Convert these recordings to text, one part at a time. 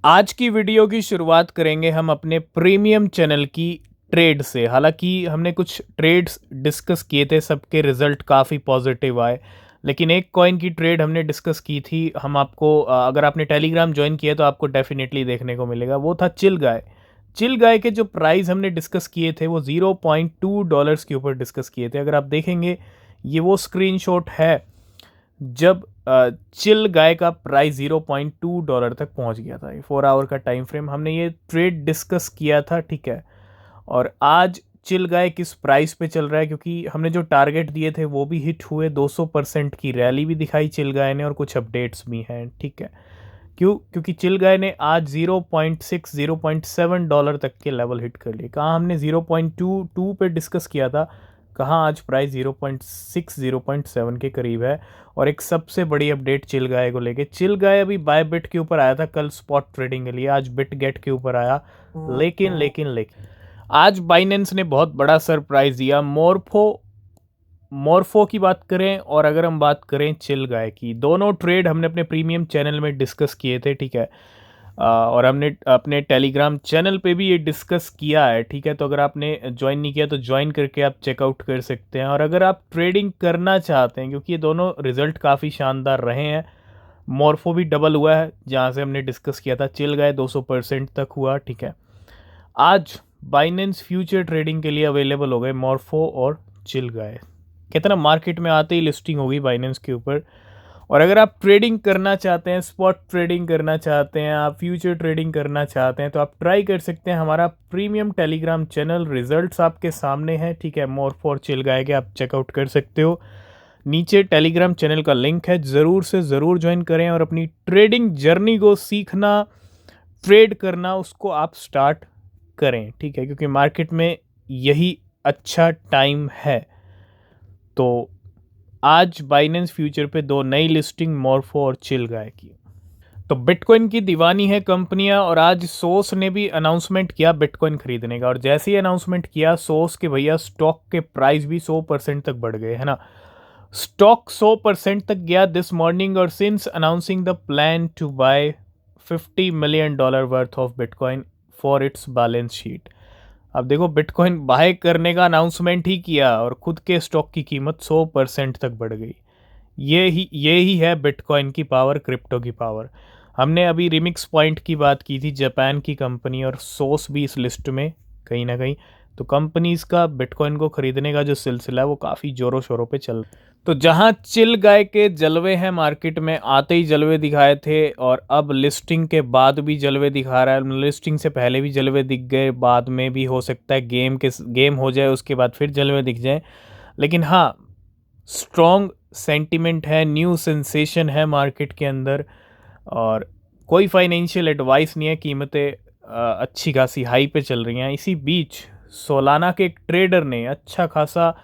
आज की वीडियो की शुरुआत करेंगे हम अपने प्रीमियम चैनल की ट्रेड से। हालांकि हमने कुछ ट्रेड्स डिस्कस किए थे, सबके रिजल्ट काफ़ी पॉजिटिव आए। लेकिन एक कॉइन की ट्रेड हमने डिस्कस की थी, हम आपको अगर आपने टेलीग्राम ज्वाइन किया तो आपको डेफिनेटली देखने को मिलेगा। वो था चिल गाय। चिल गाय के जो प्राइस हमने डिस्कस किए थे वो $0.2 के ऊपर डिस्कस किए थे। अगर आप देखेंगे ये वो स्क्रीनशॉट है जब चिल गाय का प्राइस $0.2 तक पहुंच गया था। 4 आवर का टाइम फ्रेम हमने ये ट्रेड डिस्कस किया था, ठीक है। और आज चिल गाय किस प्राइस पे चल रहा है, क्योंकि हमने जो टारगेट दिए थे वो भी हिट हुए। 200% की रैली भी दिखाई चिल गाय ने और कुछ अपडेट्स भी हैं, ठीक है। क्योंकि चिल गाय ने आज 0.6 $0.7 तक के लेवल हिट कर लिए। कहाँ हमने 0.22 पे डिस्कस किया था, कहाँ आज प्राइस 0.6 0.7 के करीब है। और एक सबसे बड़ी अपडेट चिल गाय को लेके, चिल गाय अभी बाय बिट के ऊपर आया था कल स्पॉट ट्रेडिंग के लिए, आज बिट गेट के ऊपर आया। लेकिन आज बाइनेंस ने बहुत बड़ा सरप्राइज दिया। मॉर्फो की बात करें और अगर हम बात करें चिल गाय की, दोनों ट्रेड हमने अपने प्रीमियम चैनल में डिस्कस किए थे, ठीक है। और हमने अपने टेलीग्राम चैनल पे भी ये डिस्कस किया है, ठीक है। तो अगर आपने ज्वाइन नहीं किया तो ज्वाइन करके आप चेकआउट कर सकते हैं। और अगर आप ट्रेडिंग करना चाहते हैं, क्योंकि ये दोनों रिजल्ट काफ़ी शानदार रहे हैं। मॉर्फो भी डबल हुआ है जहाँ से हमने डिस्कस किया था, चिल गाय 200% तक हुआ, ठीक है। आज बाइनेंस फ्यूचर ट्रेडिंग के लिए अवेलेबल हो गए मॉर्फो और चिल गाय। कितना मार्केट में आते ही लिस्टिंग होगी बाइनेंस के ऊपर। और अगर आप ट्रेडिंग करना चाहते हैं, स्पॉट ट्रेडिंग करना चाहते हैं, आप फ्यूचर ट्रेडिंग करना चाहते हैं, तो आप ट्राई कर सकते हैं हमारा प्रीमियम टेलीग्राम चैनल। रिजल्ट्स आपके सामने हैं, ठीक है। मॉर्फो और चिल गाय के आप चेकआउट कर सकते हो। नीचे टेलीग्राम चैनल का लिंक है, ज़रूर से ज़रूर ज्वाइन करें और अपनी ट्रेडिंग जर्नी को सीखना, ट्रेड करना, उसको आप स्टार्ट करें, ठीक है। क्योंकि मार्केट में यही अच्छा टाइम है। तो आज बाइनेंस फ्यूचर पे दो नई लिस्टिंग, मॉर्फो और चिल गाय की। तो बिटकॉइन की दीवानी है कंपनियां, और आज सोर्स ने भी अनाउंसमेंट किया बिटकॉइन खरीदने का। और जैसे ही अनाउंसमेंट किया सोर्स के भैया, स्टॉक के प्राइस भी 100% तक बढ़ गए, है ना। स्टॉक 100% तक गया दिस मॉर्निंग। और since announcing the plan to buy $50 million worth of bitcoin for its balance sheet. अब देखो, बिटकॉइन बाय करने का अनाउंसमेंट ही किया और खुद के स्टॉक की कीमत 100% तक बढ़ गई। ये ही है बिटकॉइन की पावर, क्रिप्टो की पावर। हमने अभी रिमिक्स पॉइंट की बात की थी, जापान की कंपनी, और सोर्स भी इस लिस्ट में कहीं ना कहीं। तो कंपनीज का बिटकॉइन को खरीदने का जो सिलसिला है वो काफ़ी ज़ोरों शोरों पे चल। तो जहां चिल गाय के जलवे हैं, मार्केट में आते ही जलवे दिखाए थे और अब लिस्टिंग के बाद भी जलवे दिखा रहा है। लिस्टिंग से पहले भी जलवे दिख गए, बाद में भी हो सकता है गेम हो जाए उसके बाद फिर जलवे दिख जाए। लेकिन हाँ, स्ट्रॉन्ग सेंटिमेंट है, न्यू सेंसेशन है मार्केट के अंदर। और कोई फाइनेंशियल एडवाइस नहीं है, कीमतें अच्छी खासी हाई पे चल रही हैं। इसी बीच सोलाना के एक ट्रेडर ने अच्छा खासा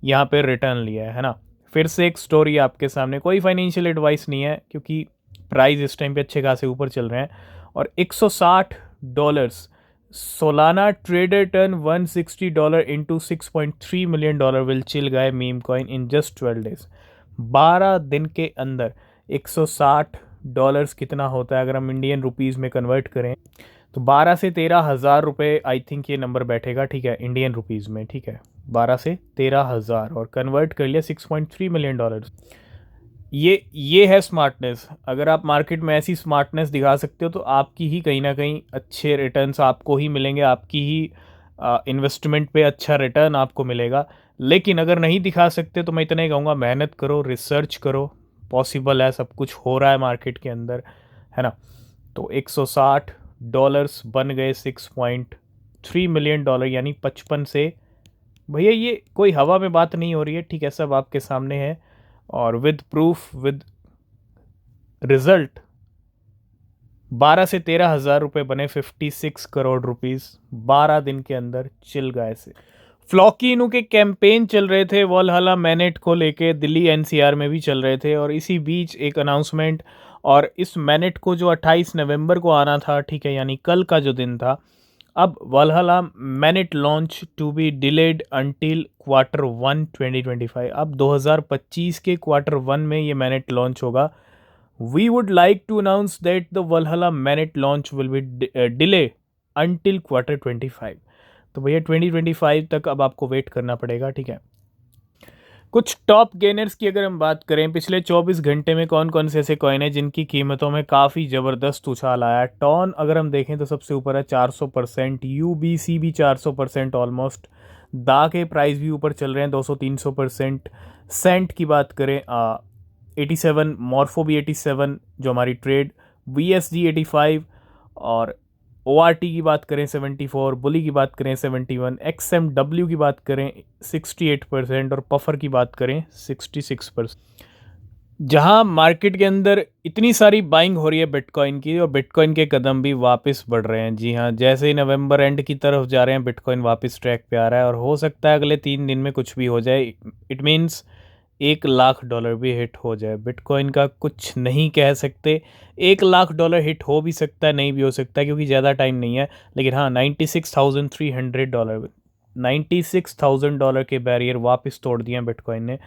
यहाँ पे रिटर्न लिया है ना। फिर से एक स्टोरी आपके सामने, कोई फाइनेंशियल एडवाइस नहीं है क्योंकि प्राइस इस टाइम पे अच्छे खासे ऊपर चल रहे हैं। और $160, Solana trader turn $160 into $6.3 million will chill guy meme coin in just 12 days। 12 दिन के अंदर $160 कितना होता है अगर हम इंडियन रुपीज़ में कन्वर्ट करें, तो 12 से 13 हज़ार रुपये आई थिंक ये नंबर बैठेगा, ठीक है, इंडियन रुपीज़ में, ठीक है। 12 से 13 हज़ार और कन्वर्ट कर लिया $6.3 million। ये है स्मार्टनेस। अगर आप मार्केट में ऐसी स्मार्टनेस दिखा सकते हो तो आपकी ही कहीं ना कहीं अच्छे रिटर्न्स आपको ही मिलेंगे, आपकी ही इन्वेस्टमेंट पे अच्छा रिटर्न आपको मिलेगा। लेकिन अगर नहीं दिखा सकते तो मैं इतना ही कहूँगा, मेहनत करो, रिसर्च करो। पॉसिबल है, सब कुछ हो रहा है मार्केट के अंदर, है ना। तो $160 बन गए $6.3 million, यानी 55 से। भैया ये कोई हवा में बात नहीं हो रही है, ठीक है, सब आपके सामने है। और विद प्रूफ, विद रिजल्ट, 12 से 13 हज़ार रुपये बने, 56 करोड़ रुपीस 12 दिन के अंदर चिल गाय से। फ्लॉकी इनू के कैंपेन चल रहे थे वॉलहला मैनेट को लेके, दिल्ली एनसीआर में भी चल रहे थे। और इसी बीच एक अनाउंसमेंट, और इस मैनेट को जो 28 नवंबर को आना था, ठीक है, यानी कल का जो दिन था, अब Valhalla mainnet launch to be delayed until Q1 2025। अब 2025 के Q1 में ये मैनेट लॉन्च होगा। We would like to announce that the Valhalla mainnet launch will be delay until Q25। तो भैया 2025 तक अब आपको वेट करना पड़ेगा, ठीक है। कुछ टॉप गेनर्स की अगर हम बात करें, पिछले 24 घंटे में कौन कौन से ऐसे कॉइन है जिनकी कीमतों में काफ़ी ज़बरदस्त उछाल आया है। टॉन अगर हम देखें तो सबसे ऊपर है 400%, यूबीसी भी 400% ऑलमोस्ट, दा के प्राइस भी ऊपर चल रहे हैं 200-300%। सेंट की बात करें 87, मॉर्फो भी 87 जो हमारी ट्रेड, VSG 85, और ORT की बात करें 74, बुली की बात करें 71, XMW की बात करें 68% और पफर की बात करें 66%। जहां मार्केट के अंदर इतनी सारी बाइंग हो रही है बिटकॉइन की, और बिटकॉइन के कदम भी वापस बढ़ रहे हैं। जी हाँ, जैसे ही नवंबर एंड की तरफ जा रहे हैं बिटकॉइन वापस ट्रैक पे आ रहा है, और हो सकता है अगले 3 दिन में कुछ भी हो जाए। इट मीन्स $1 लाख भी हिट हो जाए। बिटकॉइन का कुछ नहीं कह सकते, $1 लाख हिट हो भी सकता है, नहीं भी हो सकता है, क्योंकि ज़्यादा टाइम नहीं है। लेकिन हाँ, $96,300, $96,000 के बैरियर वापस तोड़ दिए हैं बिटकॉइन ने।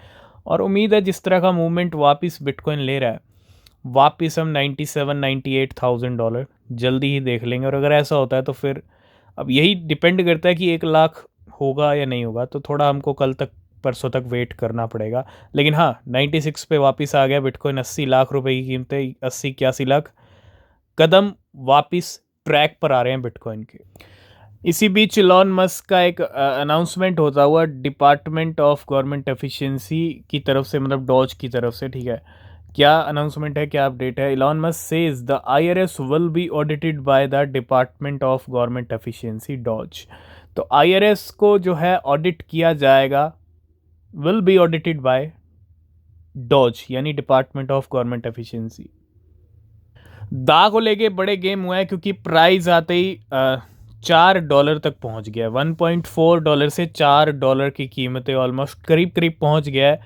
और उम्मीद है जिस तरह का मूवमेंट वापस बिटकॉइन ले रहा है, वापस हम $97,000-98,000 जल्दी ही देख लेंगे। और अगर ऐसा होता है तो फिर अब यही डिपेंड करता है कि 1 लाख होगा या नहीं होगा, तो थोड़ा हमको कल तक परसों तक वेट करना पड़ेगा। लेकिन हाँ, 96 पे वापस आ गया बिटकॉइन। 80 लाख रुपए की कीमत है, 80-81 लाख कदम वापस ट्रैक पर आ रहे हैं बिटकॉइन के। इसी बीच इलॉन मस्क का एक अनाउंसमेंट होता हुआ डिपार्टमेंट ऑफ गवर्नमेंट एफिशिएंसी की तरफ से, मतलब डॉज की तरफ से, ठीक है। क्या अनाउंसमेंट है, क्या अपडेट है? Elon Musk says the IRS will be audited by the department of government efficiency DOGE. तो IRS को जो है ऑडिट किया जाएगा, will be audited by DOGE यानी डिपार्टमेंट ऑफ गवर्नमेंट एफिशिएंसी। दा को लेके बड़े गेम हुआ है, क्योंकि प्राइस आते ही $4 तक पहुंच गया। $1.4 से $4 की कीमतें ऑलमोस्ट करीब करीब पहुंच गया है,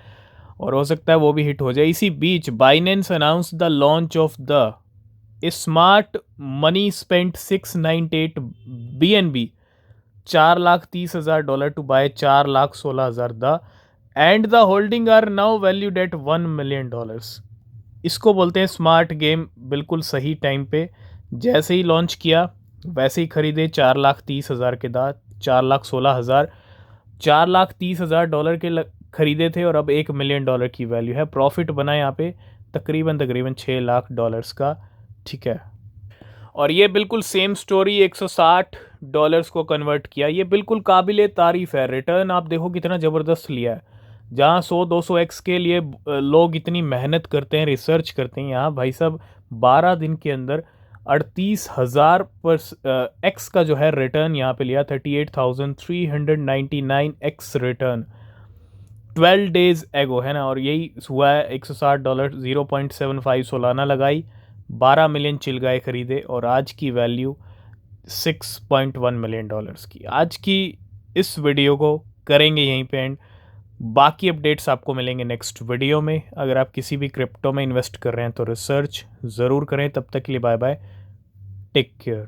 और हो सकता है वो भी हिट हो जाए। इसी बीच Binance announce the launch of the smart money spent 698 BNB, $4,30,000 to buy 4,16,000 the, and the holding are now valued at $1 million. इसको बोलते हैं स्मार्ट गेम। बिल्कुल सही टाइम पे जैसे ही लॉन्च किया वैसे ही खरीदे। 4,30,000 के दांत, 4,16,000, $4,30,000 के खरीदे थे, और अब $1 मिलियन की वैल्यू है। प्रॉफिट बना यहाँ पे तकरीबन $6 लाख का, ठीक है। और ये बिल्कुल सेम स्टोरी $160 को कन्वर्ट किया। ये बिल्कुल काबिले तारीफ़ है। रिटर्न आप देखो कितना ज़बरदस्त लिया है। जहाँ 100-200x के लिए लोग इतनी मेहनत करते हैं, रिसर्च करते हैं, यहाँ भाई साहब 12 दिन के अंदर 38,000 x का जो है रिटर्न यहाँ पे लिया। 38,399x रिटर्न 12 डेज एगो, है ना। और यही हुआ है। $160, 0.75 सोलाना लगाई, 12 मिलियन चिलगाए खरीदे, और आज की वैल्यू $6.1 मिलियन की। आज की इस वीडियो को करेंगे यहीं पे एंड। बाकी अपडेट्स आपको मिलेंगे नेक्स्ट वीडियो में। अगर आप किसी भी क्रिप्टो में इन्वेस्ट कर रहे हैं तो रिसर्च ज़रूर करें। तब तक के लिए बाय बाय, टेक केयर।